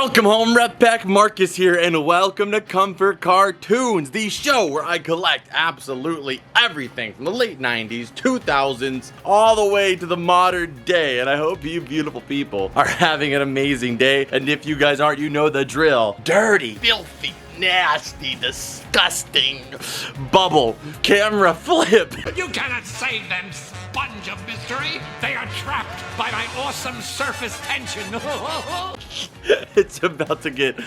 Welcome home, Rep Pack. Marcus here, and welcome to Comfort Cartoons, the show where I collect absolutely everything from the late 90s, 2000s, all the way to the modern day. And I hope you beautiful people are having an amazing day. And if you guys aren't, you know the drill. Dirty, filthy, nasty, disgusting bubble camera flip. You cannot save them, sponge of mystery. They are trapped by my awesome surface tension. It's about to get,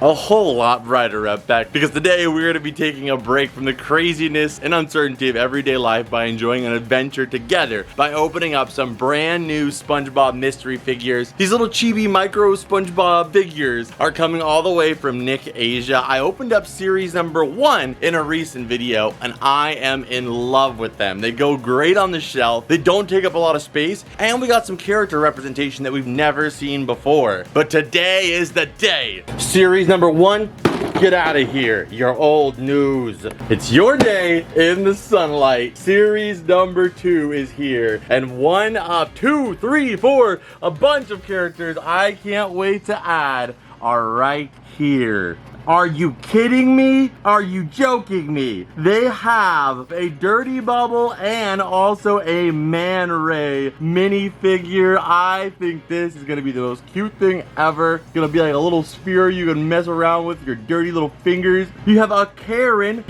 a whole lot brighter, Rep Pack, because today we're going to be taking a break from the craziness and uncertainty of everyday life by enjoying an adventure together by opening up some brand new SpongeBob mystery figures. These little chibi micro SpongeBob figures are coming all the way from Nick Asia. I opened up series number 1 in a recent video, and I am in love with them. They go great on the shelf, they don't take up a lot of space, and we got some character representation that we've never seen before. But today is the day. Series number 1, get out of here, your old news. It's your day in the sunlight. Series number 2 is here, and 1 of 2, 3, 4, a bunch of characters I can't wait to add are right here. Are you kidding me? Are you joking me? They have a Dirty Bubble and also a Man Ray minifigure. I think this is gonna be the most cute thing ever. It's gonna be like a little sphere you can mess around with your dirty little fingers. You have a Karen.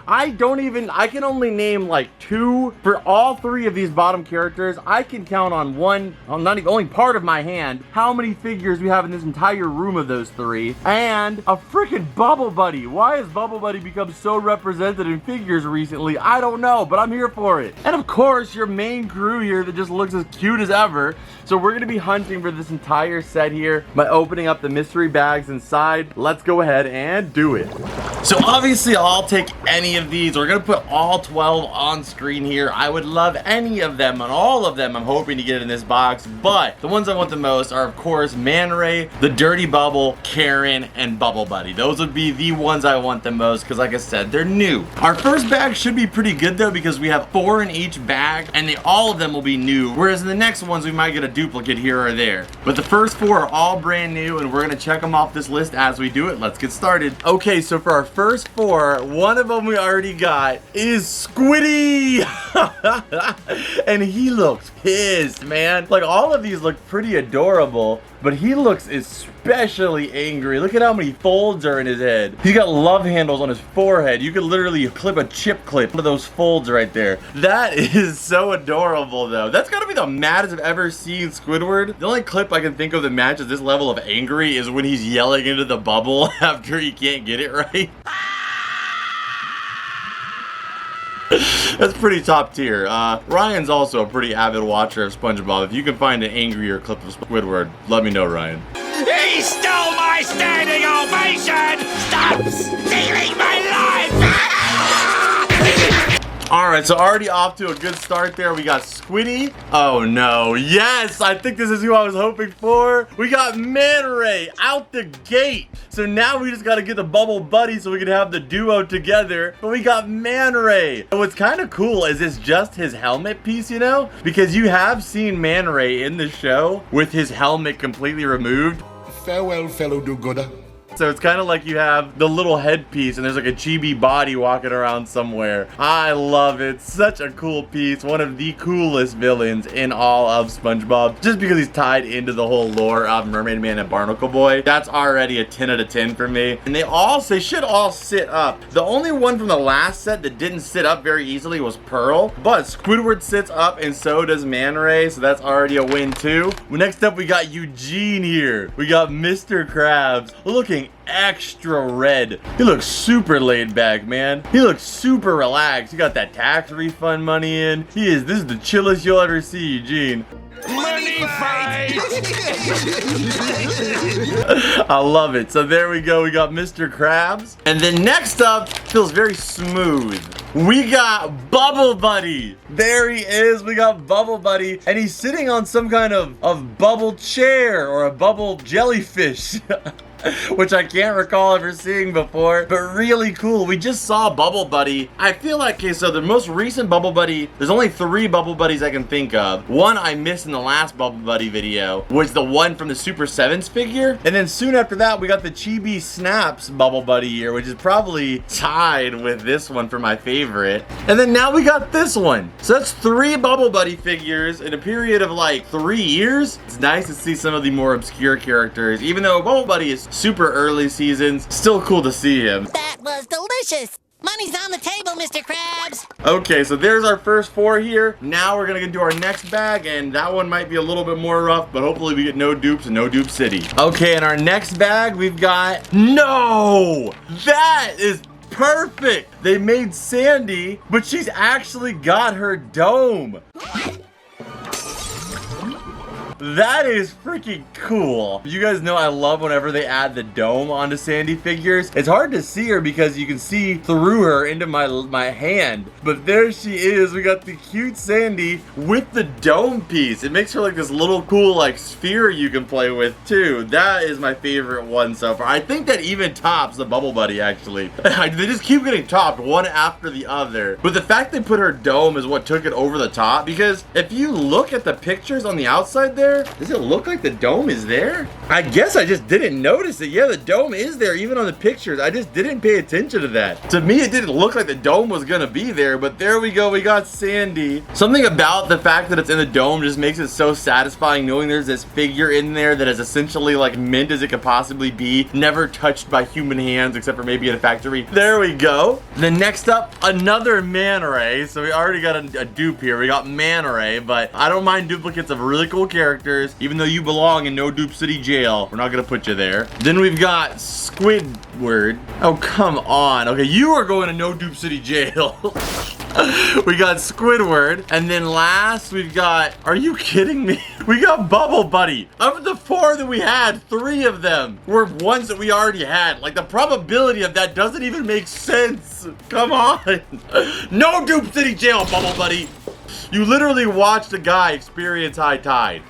I can only name like 2 for all 3 of these bottom characters. I can count on one, not even only part of my hand, how many figures we have in this entire room of those 3. And a freaking Bubble Buddy. Why has Bubble Buddy become so represented in figures recently? I don't know, but I'm here for it. And of course, your main crew here that just looks as cute as ever. So we're gonna be hunting for this entire set here by opening up the mystery bags inside. Let's go ahead and do it. So obviously I'll take any of these. We're gonna put all 12 on screen here. I would love any of them and all of them I'm hoping to get in this box, but the ones I want the most are of course Man Ray, the Dirty Bubble, Karen, and Bubble Buddy. Those would be the ones I want the most because like I said, they're new. Our first bag should be pretty good though because we have 4 in each bag and all of them will be new, whereas in the next ones we might get a duplicate here or there. But the first 4 are all brand new and we're gonna check them off this list as we do it. Let's get started. Okay, so for our first 4, one of them we already got is Squiddy. And he looks pissed, man. Like all of these look pretty adorable, but he looks especially angry. Look at how many folds are in his head. He's got love handles on his forehead. You could literally clip a chip clip into those folds right there. That is so adorable though. That's gotta be the maddest I've ever seen Squidward. The only clip I can think of that matches this level of angry is when he's yelling into the bubble after he can't get it right. That's pretty top tier. Ryan's also a pretty avid watcher of SpongeBob. If you can find an angrier clip of Squidward, let me know, Ryan. He stole my standing ovation! Stop stealing my life! Alright, so already off to a good start there. We got Squiddy. Oh no. Yes, I think this is who I was hoping for. We got Man Ray out the gate. So now we just gotta get the Bubble Buddy so we can have the duo together. But we got Man Ray. And what's kind of cool is it's just his helmet piece, you know? Because you have seen Man Ray in the show with his helmet completely removed. Farewell, fellow do-gooder. So it's kind of like you have the little headpiece and there's like a chibi body walking around somewhere. I love it. Such a cool piece. One of the coolest villains in all of SpongeBob. Just because he's tied into the whole lore of Mermaid Man and Barnacle Boy. That's already a 10 out of 10 for me. And they should all sit up. The only one from the last set that didn't sit up very easily was Pearl. But Squidward sits up and so does Man Ray. So that's already a win too. Next up we got Eugene here. We got Mr. Krabs looking extra red. He looks super laid back, man. He looks super relaxed. He got that tax refund money in. This is the chillest you'll ever see, Eugene. Money fight! I love it. So there we go. We got Mr. Krabs. And then next up, feels very smooth. We got Bubble Buddy. There he is. We got Bubble Buddy. And he's sitting on some kind of bubble chair or a bubble jellyfish. which I can't recall ever seeing before, but really cool. We just saw Bubble Buddy. I feel like, okay, so the most recent Bubble Buddy, there's only 3 Bubble Buddies I can think of. One I missed in the last Bubble Buddy video was the one from the Super 7s figure. And then soon after that, we got the Chibi Snaps Bubble Buddy here, which is probably tied with this one for my favorite. And then now we got this one. So that's 3 Bubble Buddy figures in a period of like 3 years. It's nice to see some of the more obscure characters. Even though Bubble Buddy is super early seasons, still cool to see him. That was delicious. Money's on the table, Mr. Krabs. Okay, so there's our first 4 here. Now we're gonna get into our next bag, and that one might be a little bit more rough, but hopefully we get no dupes and no dupe city. Okay, in our next bag, we've got, no, that is perfect. They made Sandy, but she's actually got her dome. That is freaking cool. You guys know I love whenever they add the dome onto Sandy figures. It's hard to see her because you can see through her into my hand. But there she is. We got the cute Sandy with the dome piece. It makes her like this little cool like sphere you can play with too. That is my favorite one so far. I think that even tops the Bubble Buddy actually. They just keep getting topped one after the other. But the fact they put her dome is what took it over the top, because if you look at the pictures on the outside there, does it look like the dome is there? I guess I just didn't notice it. Yeah, the dome is there even on the pictures. I just didn't pay attention to that. To me, it didn't look like the dome was gonna be there, but there we go. We got Sandy. Something about the fact that it's in the dome just makes it so satisfying knowing there's this figure in there that is essentially like mint as it could possibly be, never touched by human hands except for maybe in a factory. There we go. Then next up, another Man Ray. So we already got a dupe here. We got Man Ray, but I don't mind duplicates of really cool characters. Even though you belong in No Dupe City Jail, we're not gonna put you there. Then we've got Squidward. Oh, come on. Okay, you are going to No Dupe City Jail. We got Squidward. And then last, we've got, are you kidding me? We got Bubble Buddy. Of the 4 that we had, 3 of them were ones that we already had. Like, the probability of that doesn't even make sense. Come on. No Dupe City Jail, Bubble Buddy. You literally watched a guy experience high tide.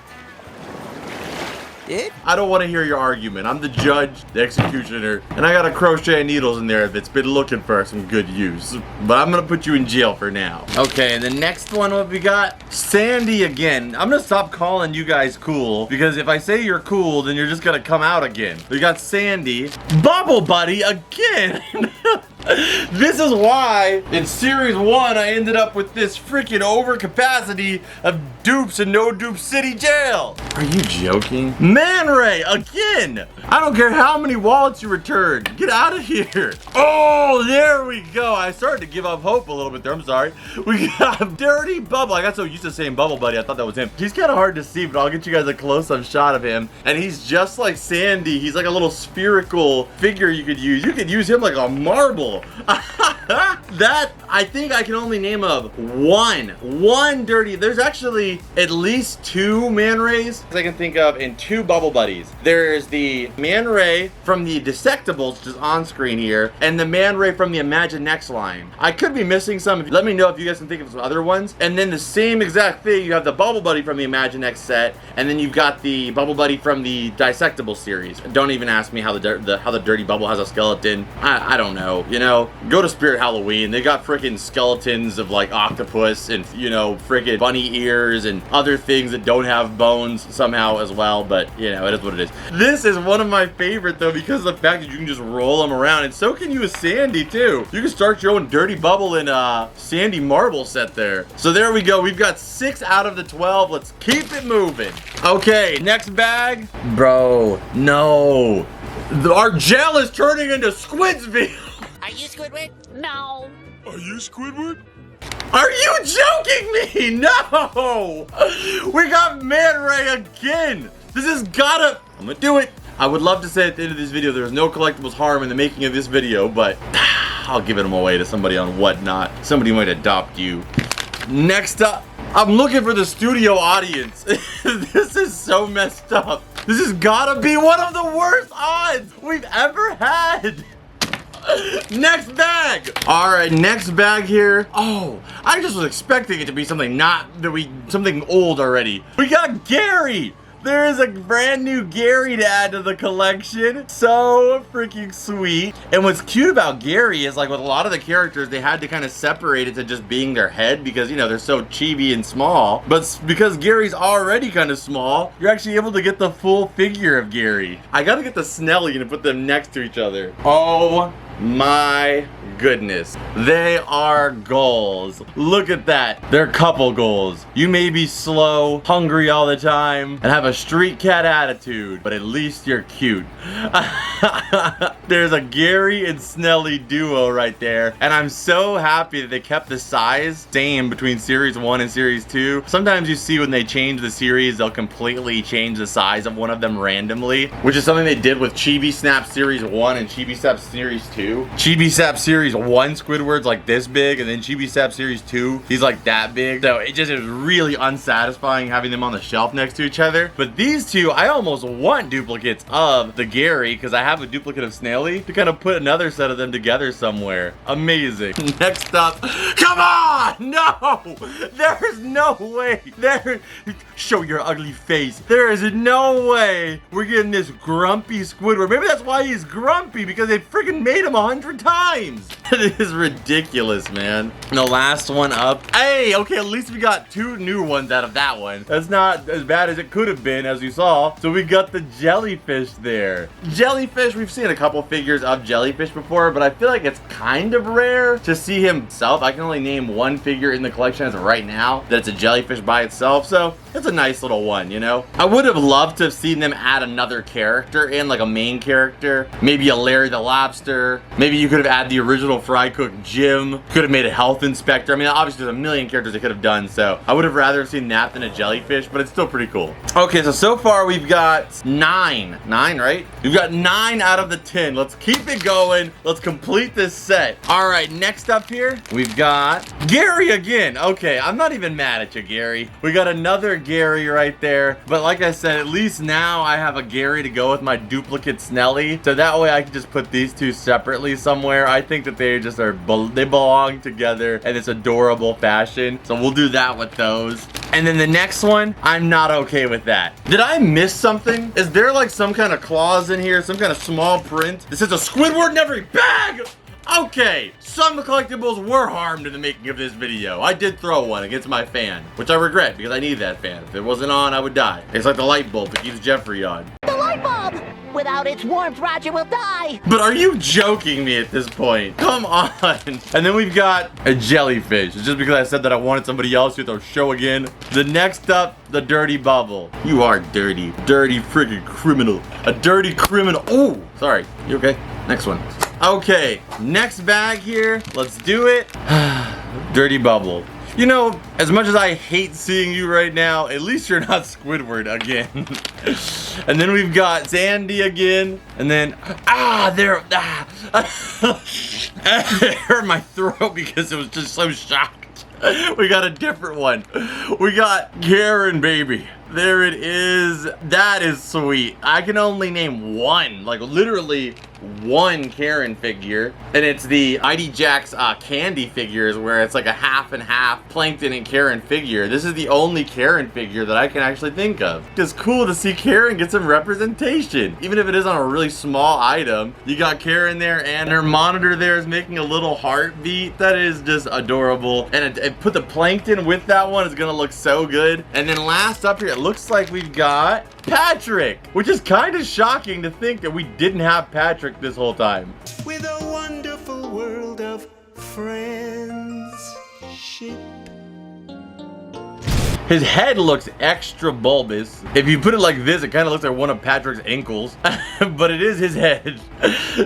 I don't want to hear your argument. I'm the judge, the executioner, and I got a crochet needles in there that's been looking for some good use. But I'm gonna put you in jail for now. Okay, and the next one, what we got? Sandy again. I'm gonna stop calling you guys cool, because if I say you're cool, then you're just gonna come out again. We got Sandy. Bubble Buddy again. This is why in series 1 I ended up with this freaking overcapacity of dupes in No Dupe City Jail. Are you joking? Man Ray again. I don't care how many wallets you return. Get out of here. Oh, there we go. I started to give up hope a little bit there. I'm sorry. We got Dirty Bubble. I got so used to saying Bubble Buddy, I thought that was him. He's kind of hard to see, but I'll get you guys a close-up shot of him. And he's just like Sandy. He's like a little spherical figure you could use. You could use him like a marble. That, I think I can only name of one dirty. There's actually at least 2 Man Rays I can think of and 2 Bubble Buddies. There's the Man Ray from the Dissectables, which is on screen here, and the Man Ray from the Imagine Next line. I could be missing some. Let me know if you guys can think of some other ones. And then the same exact thing, you have the Bubble Buddy from the Imagine Next set, and then you've got the Bubble Buddy from the Dissectable series. Don't even ask me how the Dirty Bubble has a skeleton. I don't know. You know, go to Spirit Halloween. They got freaking skeletons of like octopus and, you know, freaking bunny ears and other things that don't have bones somehow as well. But, you know, it is what it is. This is one of my favorite though, because of the fact that you can just roll them around, and so can you with Sandy too. You can start your own Dirty Bubble and Sandy marble set there. So there we go. We've got 6 out of the 12. Let's keep it moving. Okay, next bag. Bro, no. Our jail is turning into Squidsville. Are you Squidward? Are you Squidward? Are you joking me? No! We got Man Ray again. This has gotta... I'm gonna do it. I would love to say at the end of this video there was no collectibles harm in the making of this video, but I'll give them away to somebody on Whatnot. Somebody might adopt you. Next up, I'm looking for the studio audience. This is so messed up. This has gotta be one of the worst odds we've ever had. Next bag. All right, next bag here. Oh, I just was expecting it to be something something old already. We got Gary, There is a brand new Gary to add to the collection. So freaking sweet. And what's cute about Gary is like with a lot of the characters, they had to kind of separate it to just being their head because, you know, they're so chibi and small. But because Gary's already kind of small, you're actually able to get the full figure of Gary. I gotta get the Snelly and put them next to each other. Oh my goodness. They are goals. Look at that. They're couple goals. You may be slow, hungry all the time, and have a street cat attitude, but at least you're cute. There's a Gary and Snelly duo right there, and I'm so happy that they kept the size same between Series 1 and Series 2. Sometimes you see when they change the series, they'll completely change the size of one of them randomly, which is something they did with Chibi Snap Series 1 and Chibi Snap Series 2. Chibi Snap Series 1 Squidward's like this big, and then Chibi Snap Series 2, he's like that big. So it just is really unsatisfying having them on the shelf next to each other. But these two, I almost want duplicates of the Gary because I have a duplicate of Snelly to kind of put another set of them together somewhere. Amazing. Next up, come on! No! There's no way. Show your ugly face. There is no way we're getting this grumpy Squidward. Maybe that's why he's grumpy, because they freaking made him 100 times. It is ridiculous, man. And the last one up. Hey, okay, at least we got 2 new ones out of that one. That's not as bad as it could have been, as you saw. So we got the jellyfish there. Jellyfish, we've seen a couple figures of jellyfish before, but I feel like it's kind of rare to see himself. I can only name 1 figure in the collection as of right now that's a jellyfish by itself, so it's a nice little one, you know? I would have loved to have seen them add another character in, like a main character. Maybe a Larry the Lobster. Maybe you could have added the original Fry Cook Jim. Could have made a health inspector. I mean, obviously there's a million characters they could have done, so I would have rather seen that than a jellyfish, but it's still pretty cool. Okay, so far we've got 9. 9, right? We've got 9 out of the 10. Let's keep it going. Let's complete this set. All right, next up here, we've got Gary again. Okay, I'm not even mad at you, Gary. We got another Gary right there, but like I said, at least now I have a Gary to go with my duplicate Snelly, so that way I can just put these two separately somewhere. I think that they just are, they belong together in this adorable fashion, so we'll do that with those. And then the next one, I'm not okay with that. Did I miss something? Is there like some kind of clause in here, some kind of small print that says a Squidward in every bag? Okay, some collectibles were harmed in the making of this video. I did throw one against my fan, which I regret because I need that fan. If it wasn't on, I would die. It's like the light bulb that keeps Jeffrey on. The light bulb! Without its warmth, Roger will die! But are you joking me at this point? Come on! And then we've got a jellyfish. It's just because I said that I wanted somebody else to show again. The next up, the dirty bubble. You are dirty. Dirty freaking criminal. A dirty criminal. Oh, sorry. You okay? Next one. Okay, next bag here. Let's do it. Dirty bubble. You know, as much as I hate seeing you right now, at least you're not Squidward again. And then we've got Sandy again. And then, there. It hurt my throat because it was just so shocked. We got a different one. We got Karen, baby. There it is. That is sweet. I can only name one, like literally one Karen figure, and it's the ID Jax candy figures where it's like a half and half Plankton and Karen figure. This is the only Karen figure that I can actually think of. It's cool to see Karen get some representation. Even if it is on a really small item, you got Karen there and her monitor there is making a little heartbeat. That is just adorable. And it put the Plankton with that one is gonna look so good. And then last up here, it looks like we've got Patrick, which is kind of shocking to think that we didn't have Patrick this whole time. With a wonderful world of friendship. His head looks extra bulbous. If you put it like this, it kind of looks like one of Patrick's ankles, but it is his head.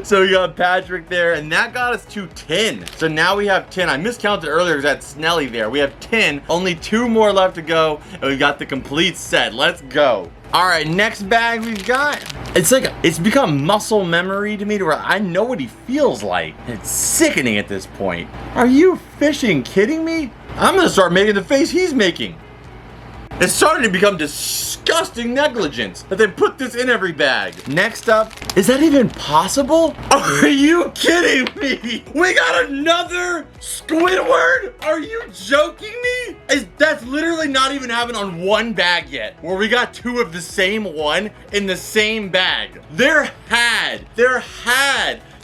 So you got Patrick there, and that got us to 10. So now we have 10. I miscounted earlier because I had Snelly there. We have 10, only 2 more left to go, and we got the complete set. Let's go. All right, next bag we've got. It's like, it's become muscle memory to me to where I know what he feels like. It's sickening at this point. Are you fishing kidding me? I'm gonna start making the face he's making. It's starting to become disgusting negligence that they put this in every bag. Next up, is that even possible? Are you kidding me? We got another Squidward? Are you joking me? That's literally not even happened on one bag yet, where we got two of the same one in the same bag. There had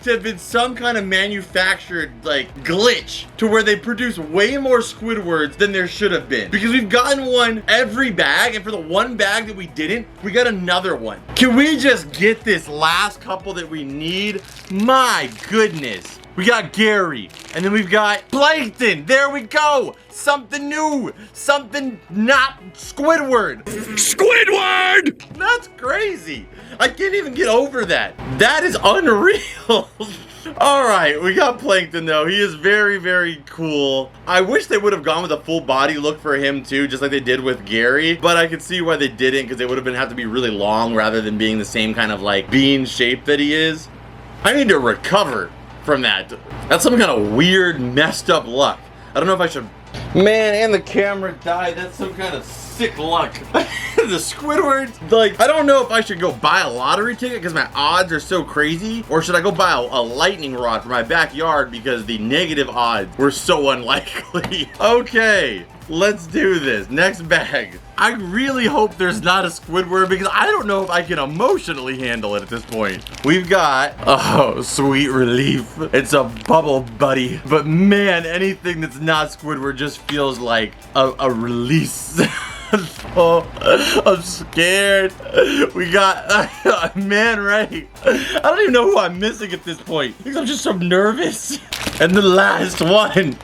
to have been some kind of manufactured like glitch to where they produce way more Squidwards than there should have been, because we've gotten one every bag, and for the one bag that we didn't, we got another one. Can we just get this last couple that we need? My goodness. We got Gary, and then we've got Plankton. There we go. Something new. Something not Squidward. Squidward! That's crazy. I can't even get over that. That is unreal. All right, we got Plankton though. He is very, very cool. I wish they would have gone with a full body look for him too, just like they did with Gary. But I could see why they didn't, because they would have have to be really long rather than being the same kind of like bean shape that he is. I need to recover from that. That's some kind of weird, messed up luck. I don't know if I should. Man, and the camera died. That's some kind of sick luck. The Squidward, like, I don't know if I should go buy a lottery ticket because my odds are so crazy, or should I go buy a lightning rod for my backyard because the negative odds were so unlikely. Okay, let's do this. Next bag. I really hope there's not a Squidward, because I don't know if I can emotionally handle it at this point. We've got, oh, sweet relief. It's a bubble buddy. But man, anything that's not Squidward just feels like a release. Oh, I'm scared. We got Man Ray. I don't even know who I'm missing at this point, because I'm just so nervous. And the last one,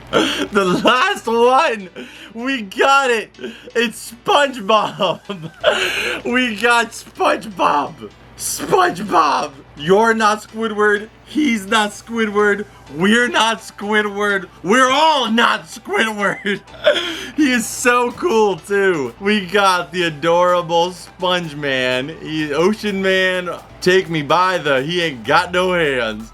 we got it. It's SpongeBob. We got SpongeBob. SpongeBob. You're not Squidward. He's not Squidward. We're not Squidward. We're all not Squidward. He is so cool too. We got the adorable Sponge Man. Ocean Man. Take me by the he ain't got no hands.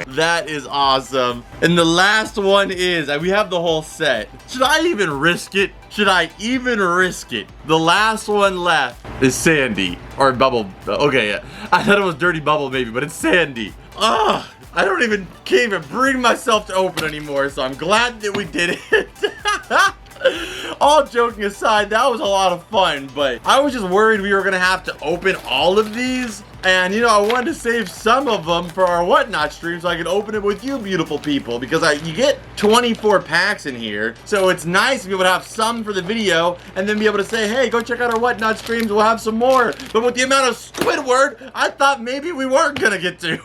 That is awesome. And the last one is, we have the whole set. Should I even risk it? Should I even risk it? The last one left is Sandy, or Bubble. Okay, yeah. I thought it was Dirty Bubble maybe, but it's Sandy. Ugh, I can't even bring myself to open anymore, so I'm glad that we did it. All joking aside, that was a lot of fun, but I was just worried we were gonna have to open all of these. And you know, I wanted to save some of them for our Whatnot stream so I could open it with you beautiful people, because you get 24 packs in here. So it's nice to be able to have some for the video and then be able to say, hey, go check out our Whatnot streams, we'll have some more. But with the amount of Squidward, I thought maybe we weren't gonna get to.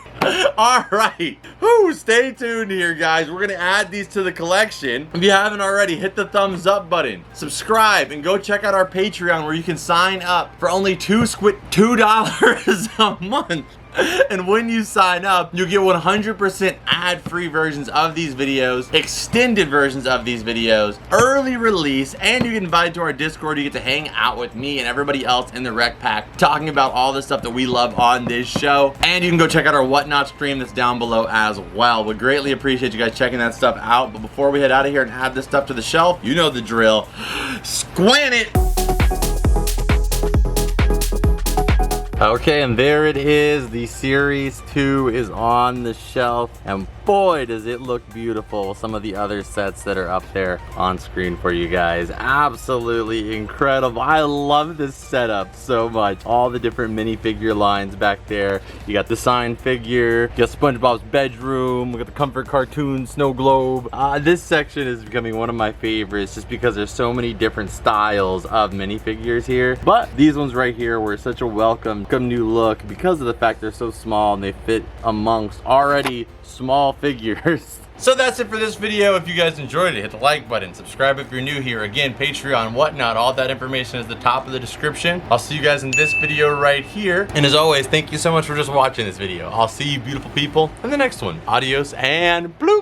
All right, whoo, stay tuned here, guys. We're gonna add these to the collection. If you haven't already, hit the thumbs up button, subscribe, and go check out our Patreon where you can sign up for only $2 a month. And when you sign up, you get 100% ad-free versions of these videos, extended versions of these videos, early release, and you get invited to our Discord. You get to hang out with me and everybody else in the rec pack talking about all the stuff that we love on this show. And you can go check out our Whatnot stream that's down below as well. Would greatly appreciate you guys checking that stuff out. But before we head out of here and add this stuff to the shelf, you know the drill. Squant it! Okay, and there it is. The Series 2 is on the shelf, and boy, does it look beautiful. Some of the other sets that are up there on screen for you guys. Absolutely incredible. I love this setup so much. All the different minifigure lines back there. You got the signed figure, you got SpongeBob's bedroom, we got the Comfort Cartoon Snow Globe. This section is becoming one of my favorites just because there's so many different styles of minifigures here. But these ones right here were such a welcome new look because of the fact they're so small and they fit amongst already small figures. So that's it for this video. If you guys enjoyed it, hit the like button, subscribe if you're new here. Again, Patreon, Whatnot, all that information is at the top of the description. I'll see you guys in this video right here. And as always, thank you so much for just watching this video. I'll see you beautiful people in the next one. Adios and blue.